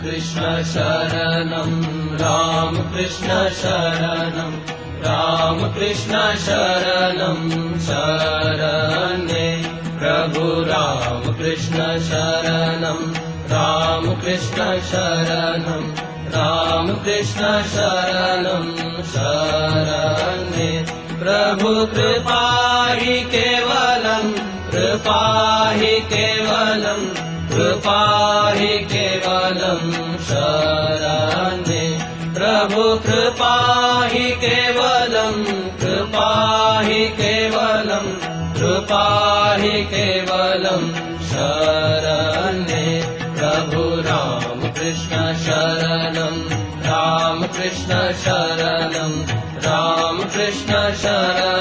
कृष्ण शरणं राम कृष्ण शरणं राम कृष्ण शरणं शरणे प्रभु राम कृष्ण शरणं राम कृष्ण शरणं राम कृष्ण शरणं शरणे प्रभु कृपा हि केवलं कृपा हि केवलं कृपा हि केवलं शरणे प्रभु कृपा हि केवलं कृपा हि केवलं कृपा हि केवलं शरणे प्रभु राम कृष्ण शरणं राम कृष्ण शरणं राम कृष्ण शरणं